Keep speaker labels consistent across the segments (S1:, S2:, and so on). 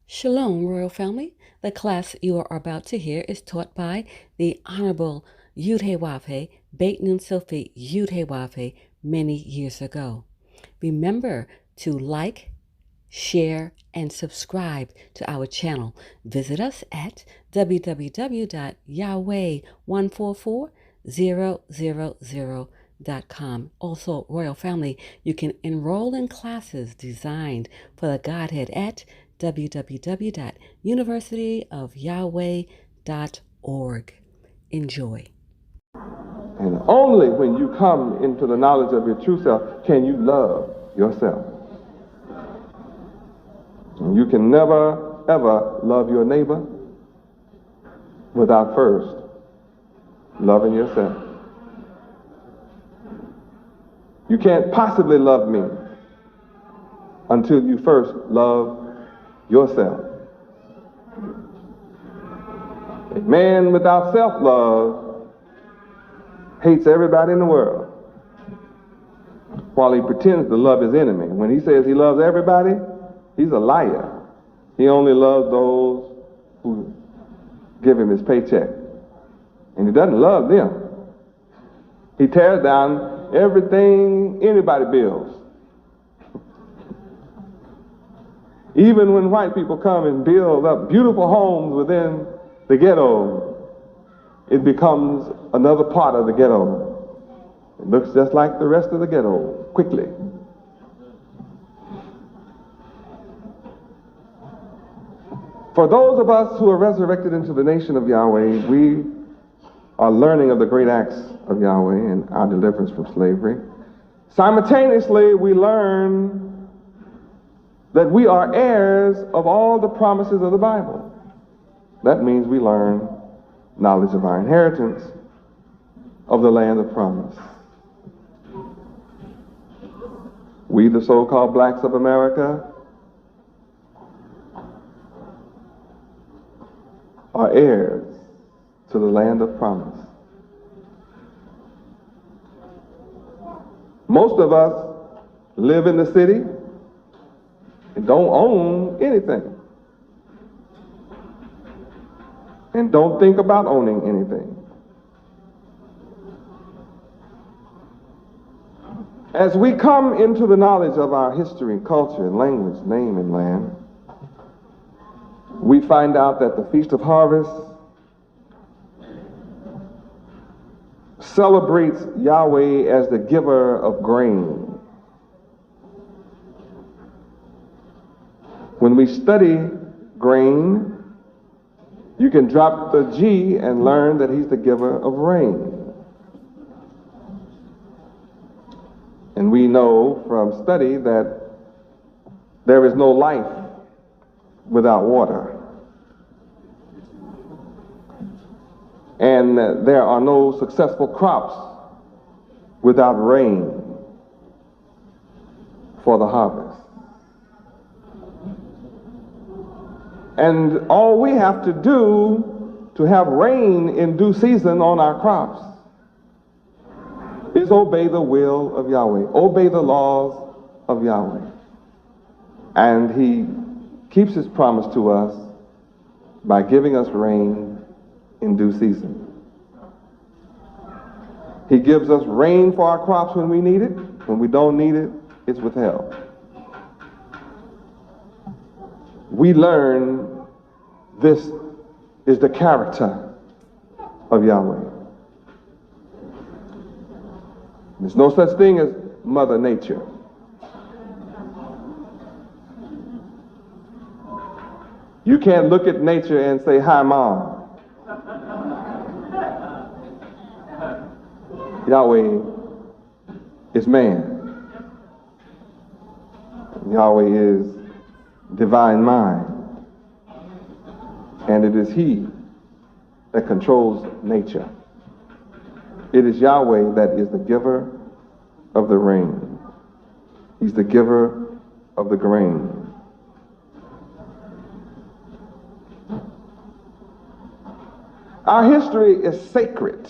S1: Shalom, Royal Family. The class you are about to hear is taught by the Honorable Yahweh Ben Yahweh many years ago. Remember to like, share, and subscribe to our channel. Visit us at www.yahweh144000.com. Also, Royal Family, you can enroll in classes designed for the Godhead at www.universityofyahweh.org. Enjoy.
S2: And only when you come into the knowledge of your true self can you love yourself. And you can never, ever love your neighbor without first loving yourself. You can't possibly love me until you first love yourself. A man without self-love hates everybody in the world while he pretends to love his enemy. When he says he loves everybody, he's a liar. He only loves those who give him his paycheck. And he doesn't love them. He tears down everything anybody builds. Even when white people come and build up beautiful homes within the ghetto, it becomes another part of the ghetto. It looks just like the rest of the ghetto, quickly. For those of us who are resurrected into the nation of Yahweh, we are learning of the great acts of Yahweh and our deliverance from slavery. Simultaneously, we learn that we are heirs of all the promises of the Bible. That means we learn knowledge of our inheritance of the land of promise. We, the so-called blacks of America, are heirs to the land of promise. Most of us live in the city and don't own anything, and don't think about owning anything. As we come into the knowledge of our history, culture, and language, name, and land, we find out that the Feast of Harvest celebrates Yahweh as the giver of grain. When we study grain, you can drop the G and learn that he's the giver of rain. And we know from study that there is no life without water. And there are no successful crops without rain for the harvest. And all we have to do to have rain in due season on our crops is obey the will of Yahweh, obey the laws of Yahweh. And he keeps his promise to us by giving us rain in due season. He gives us rain for our crops when we need it. When we don't need it, it's withheld. We learn this is the character of Yahweh. There's no such thing as Mother Nature. You can't look at nature and say, "Hi, Mom." Yahweh is man. Yahweh is divine mind. And it is he that controls nature. It is Yahweh that is the giver of the rain. He's the giver of the grain. Our history is sacred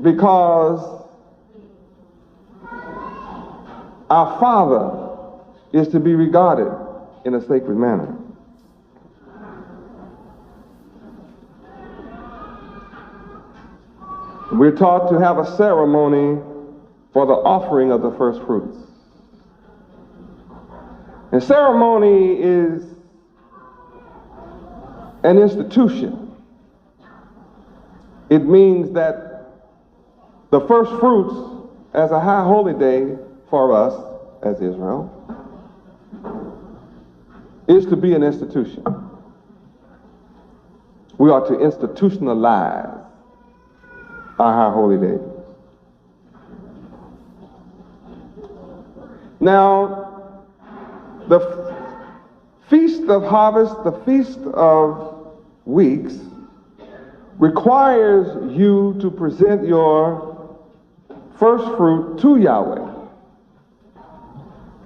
S2: because our Father is to be regarded in a sacred manner. We're taught to have a ceremony for the offering of the first fruits. And ceremony is an institution. It means that the first fruits as a high holy day for us as Israel is to be an institution. We are to institutionalize our high holy day. Now, the Feast of Harvest, the Feast of Weeks, requires you to present your first fruit to Yahweh.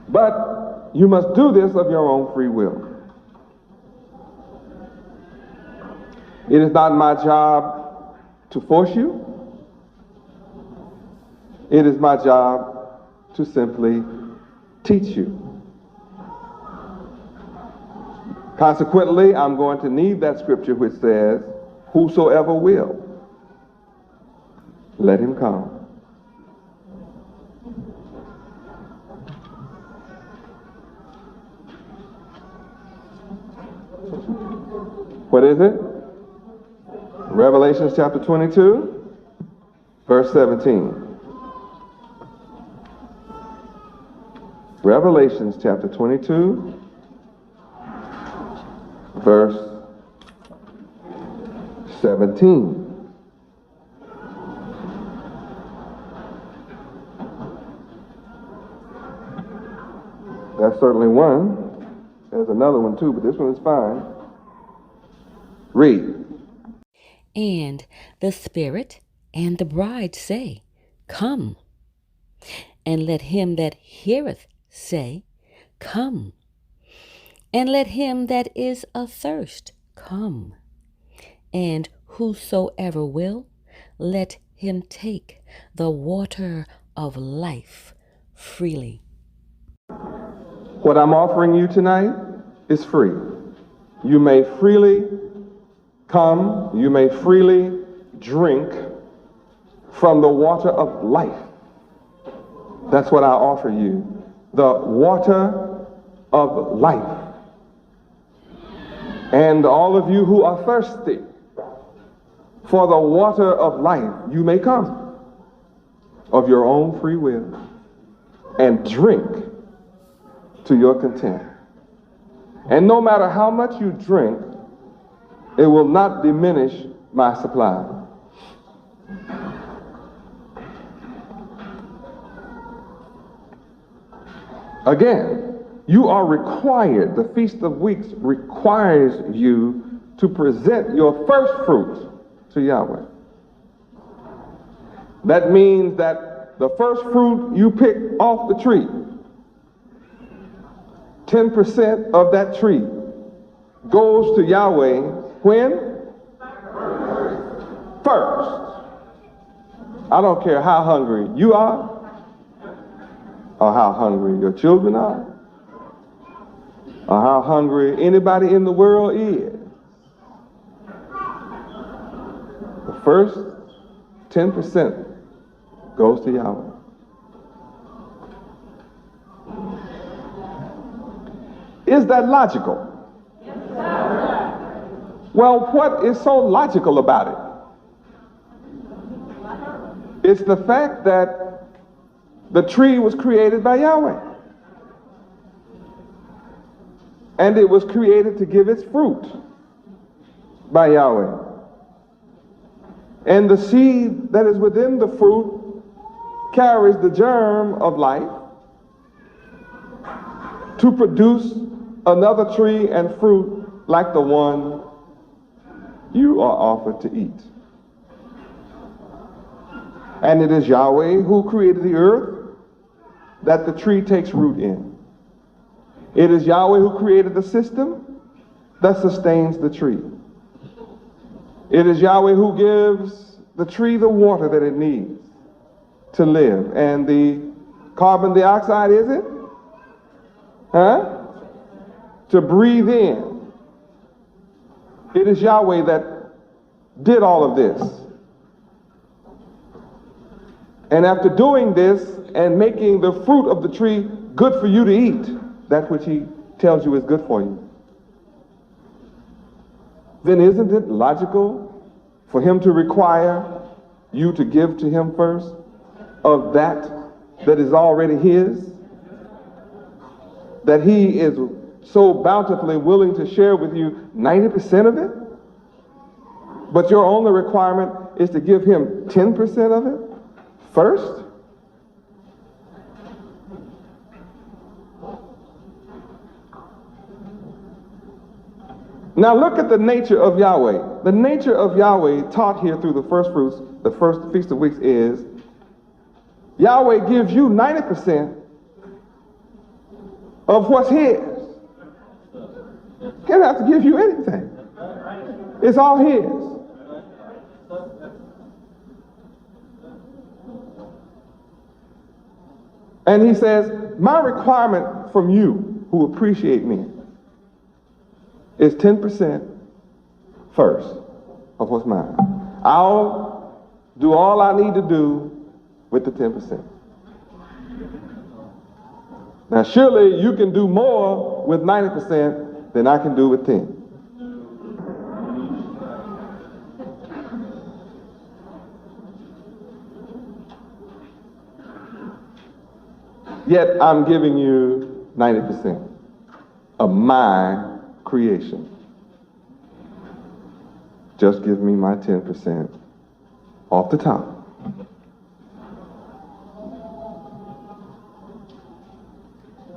S2: But you must do this of your own free will. It is not my job to force you. It is my job to simply teach you. Consequently, I'm going to need that scripture which says, whosoever will, let him come. What is it? Revelation chapter 22, verse 17. Revelations chapter 22, verse 17. That's certainly one. There's another one too, but this one is fine. Read.
S1: And the Spirit and the bride say, Come. And let him that heareth say, Come. And let him that is athirst come. And whosoever will, let him take the water of life freely.
S2: What I'm offering you tonight is free. You may freely come, you may freely drink from the water of life. That's what I offer you, the water of life. And all of you who are thirsty for the water of life, you may come of your own free will and drink to your content. And no matter how much you drink, it will not diminish my supply. Again, you are required, the Feast of Weeks requires you to present your first fruits to Yahweh. That means that the first fruit you pick off the tree, 10% of that tree goes to Yahweh when? First. I don't care how hungry you are or how hungry your children are or how hungry anybody in the world is. The first 10% goes to Yahweh. Is that logical?
S3: Yes, sir.
S2: Well, what is so logical about it? It's the fact that the tree was created by Yahweh. And it was created to give its fruit by Yahweh. And the seed that is within the fruit carries the germ of life to produce another tree and fruit like the one you are offered to eat. And it is Yahweh who created the earth that the tree takes root in. It is Yahweh who created the system that sustains the tree. It is Yahweh who gives the tree the water that it needs to live. And the carbon dioxide, is it? Huh? To breathe in. It is Yahweh that did all of this. And after doing this and making the fruit of the tree good for you to eat, that which he tells you is good for you, then isn't it logical for him to require you to give to him first of that is already his? That he is so bountifully willing to share with you 90% of it? But your only requirement is to give him 10% of it first? Now look at the nature of Yahweh. The nature of Yahweh taught here through the first fruits, the first Feast of Weeks, is Yahweh gives you 90% of what's his. He doesn't have to give you anything. It's all his. And he says, my requirement from you who appreciate me is 10% first of what's mine. I'll do all I need to do with the 10%. Now surely you can do more with 90% than I can do with 10. Yet I'm giving you 90% of my creation. Just give me my 10% off the top.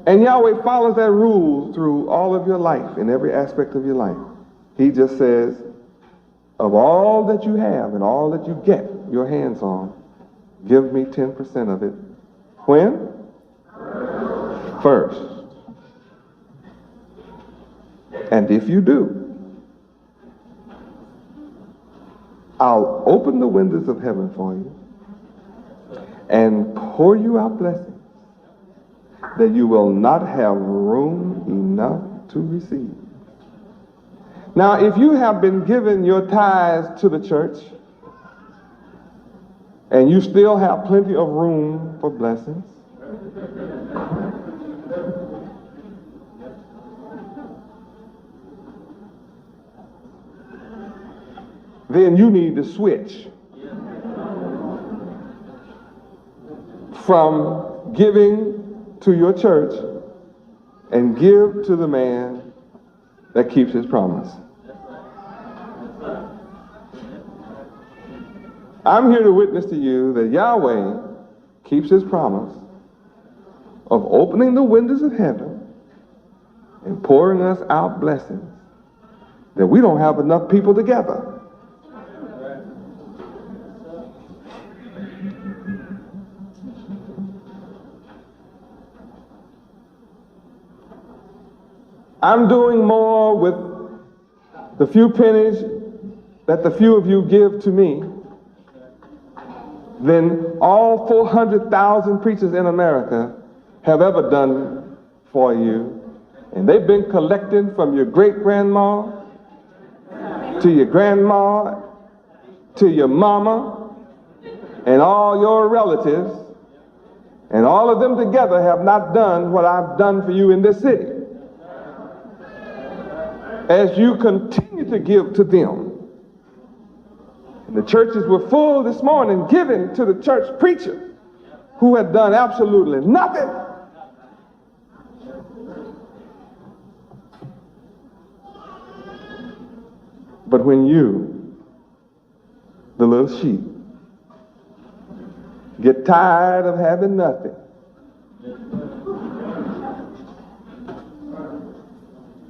S2: And Yahweh follows that rule through all of your life, in every aspect of your life. He just says, of all that you have and all that you get your hands on, give me 10% of it. When? First. And if you do, I'll open the windows of heaven for you and pour you out blessings that you will not have room enough to receive. Now, if you have been given your tithes to the church and you still have plenty of room for blessings, then you need to switch from giving to your church and give to the man that keeps his promise. I'm here to witness to you that Yahweh keeps his promise of opening the windows of heaven and pouring us out blessings that we don't have enough people together. I'm doing more with the few pennies that the few of you give to me than all 400,000 preachers in America have ever done for you. And they've been collecting from your great-grandma to your grandma to your mama and all your relatives, and all of them together have not done what I've done for you in this city. As you continue to give to them, and the churches were full this morning giving to the church preacher who had done absolutely nothing. But when you, the little sheep, get tired of having nothing,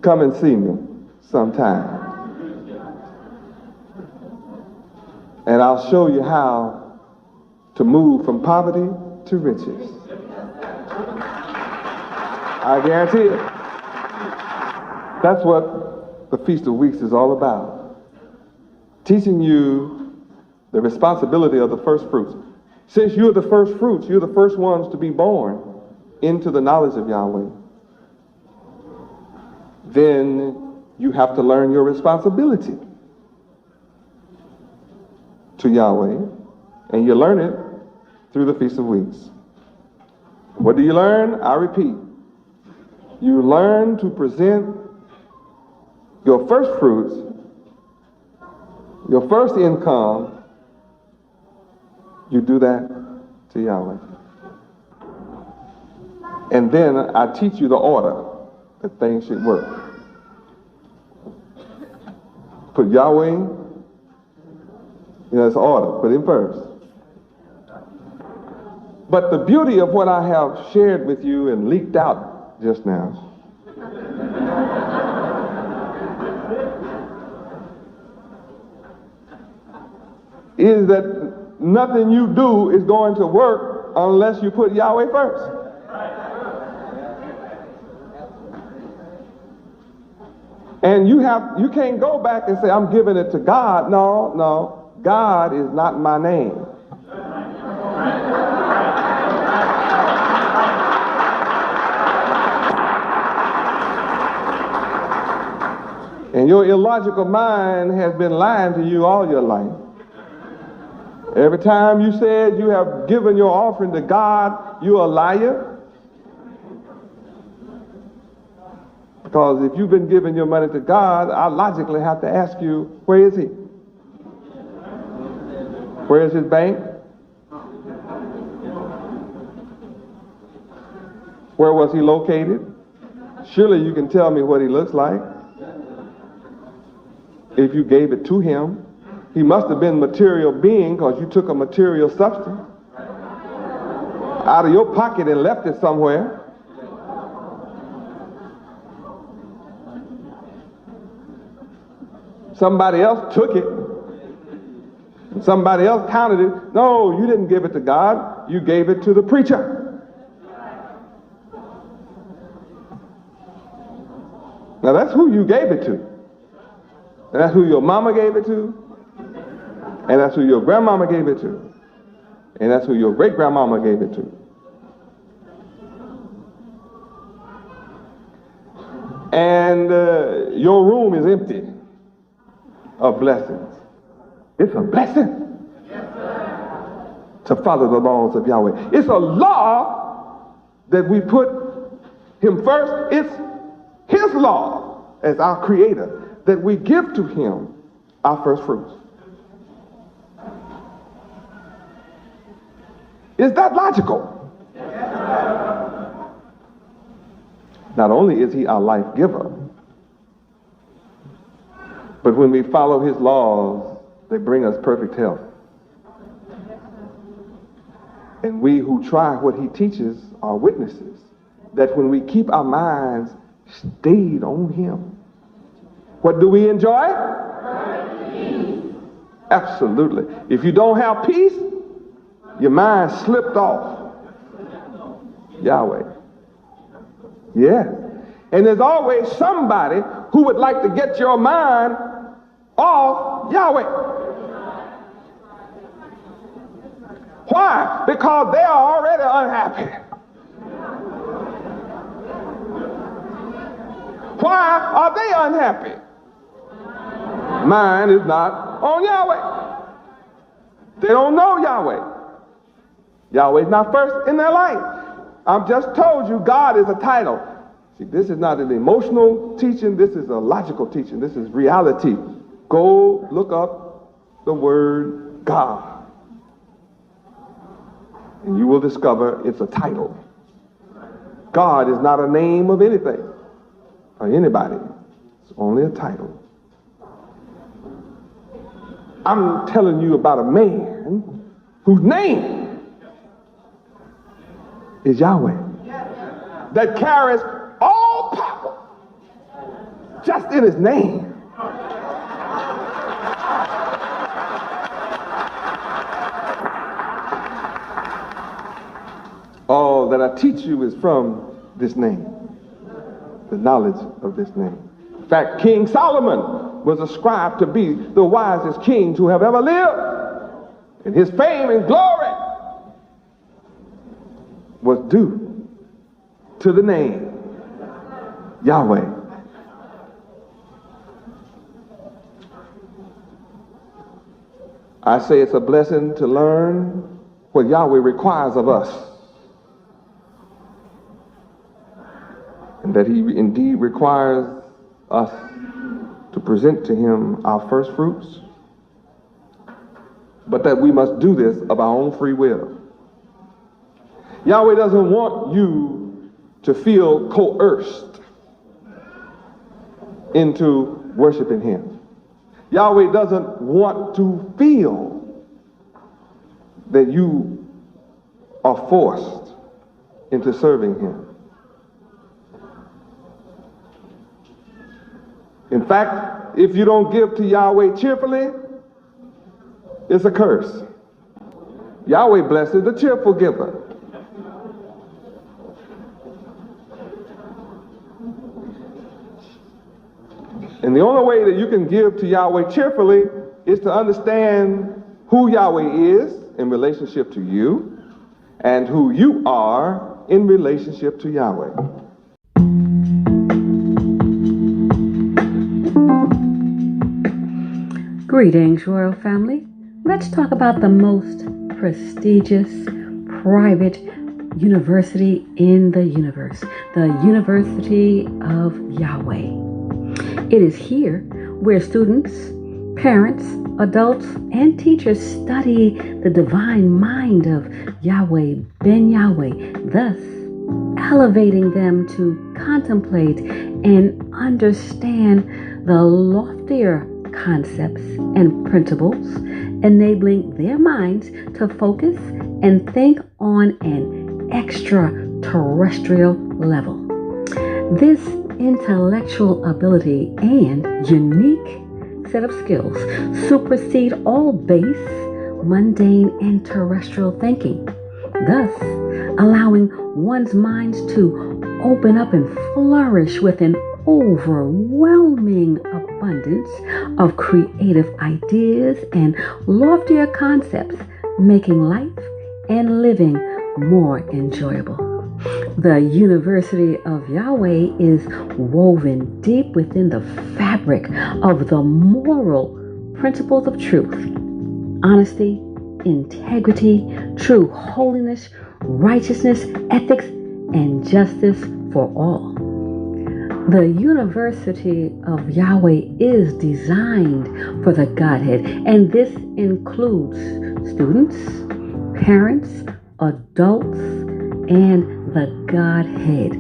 S2: come and see me sometime. And I'll show you how to move from poverty to riches. I guarantee it. That's what the Feast of Weeks is all about. Teaching you the responsibility of the first fruits. Since you're the first fruits, you're the first ones to be born into the knowledge of Yahweh. then you have to learn your responsibility to Yahweh, and you learn it through the Feast of Weeks. What do you learn? I repeat. You learn to present your first fruits, your first income. You do that to Yahweh. And then I teach you the order that things should work. Put Yahweh, it's order. Put him first. But the beauty of what I have shared with you and leaked out just now is that nothing you do is going to work unless you put Yahweh first. And you can't go back and say, I'm giving it to God. No, God is not my name. And your illogical mind has been lying to you all your life. Every time you said you have given your offering to God, you're a liar. Because if you've been giving your money to God, I logically have to ask you, where is he? Where is his bank? Where was he located? Surely you can tell me what he looks like. If you gave it to him, he must have been a material being because you took a material substance out of your pocket and left it somewhere. Somebody else took it. Somebody else counted it. No, you didn't give it to God. You gave it to the preacher. Now that's who you gave it to. And that's who your mama gave it to. And that's who your grandmama gave it to. And that's who your great-grandmama gave it to. And your room is empty of blessings. It's a blessing to follow the laws of Yahweh. It's a law that we put him first. It's his law as our creator that we give to him our first fruits. Is that logical? Not only is he our life giver, but when we follow his laws, they bring us perfect health. And we who try what he teaches are witnesses that when we keep our minds stayed on him, what do we enjoy? Absolutely. If you don't have peace, your mind slipped off Yahweh. Yeah. And there's always somebody who would like to get your mind off Yahweh. Why? Because they are already unhappy. Why are they unhappy? Mine is not on Yahweh. They don't know Yahweh. Yahweh's not first in their life. I've just told you God is a title. See, this is not an emotional teaching. This is a logical teaching. This is reality. Go look up the word God, and you will discover it's a title. God is not a name of anything or anybody. It's only a title. I'm telling you about a man whose name is Yahweh, that carries all power just in his name. All that I teach you is from this name, the knowledge of this name. In fact, King Solomon was ascribed to be the wisest king to have ever lived, and his fame and glory was due to the name Yahweh. I say it's a blessing to learn what Yahweh requires of us, and that He indeed requires us to present to Him our first fruits, but that we must do this of our own free will. Yahweh doesn't want you to feel coerced into worshiping Him. Yahweh doesn't want to feel that you are forced into serving Him. In fact, if you don't give to Yahweh cheerfully, it's a curse. Yahweh blesses the cheerful giver. And the only way that you can give to Yahweh cheerfully is to understand who Yahweh is in relationship to you and who you are in relationship to Yahweh.
S1: Greetings, Royal Family. Let's talk about the most prestigious private university in the universe, the University of Yahweh. It is here where students, parents, adults, and teachers study the divine mind of Yahweh Ben Yahweh, thus elevating them to contemplate and understand the loftier concepts and principles, enabling their minds to focus and think on an extraterrestrial level. This intellectual ability and unique set of skills supersede all base, mundane, and terrestrial thinking, thus allowing one's minds to open up and flourish with an overwhelming abundance of creative ideas and loftier concepts, making life and living more enjoyable. The University of Yahweh is woven deep within the fabric of the moral principles of truth, honesty, integrity, true holiness, righteousness, ethics, and justice for all. The University of Yahweh is designed for the Godhead, and this includes students, parents, adults, and the Godhead.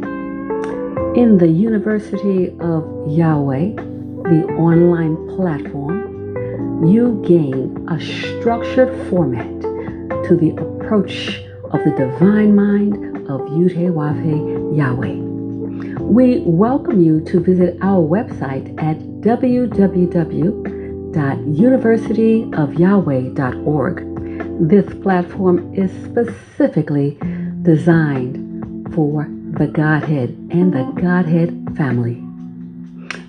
S1: In the University of Yahweh, the online platform, you gain a structured format to the approach of the divine mind of Yud-Heh-Wav-Heh Yahweh. We welcome you to visit our website at www.universityofyahweh.org. This platform is specifically designed for the Godhead and the Godhead family.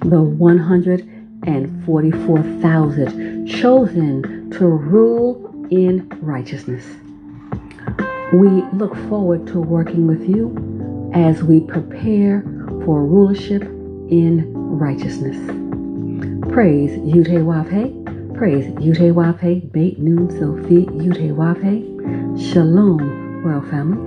S1: The 144,000 chosen to rule in righteousness. We look forward to working with you as we prepare for rulership in righteousness. Praise Yud-Heh-Wav-Heh. Praise Yud-Heh-Wav-Heh. Beit Nun Sophie Yud-Heh-Wav-Heh. Shalom, Royal Family.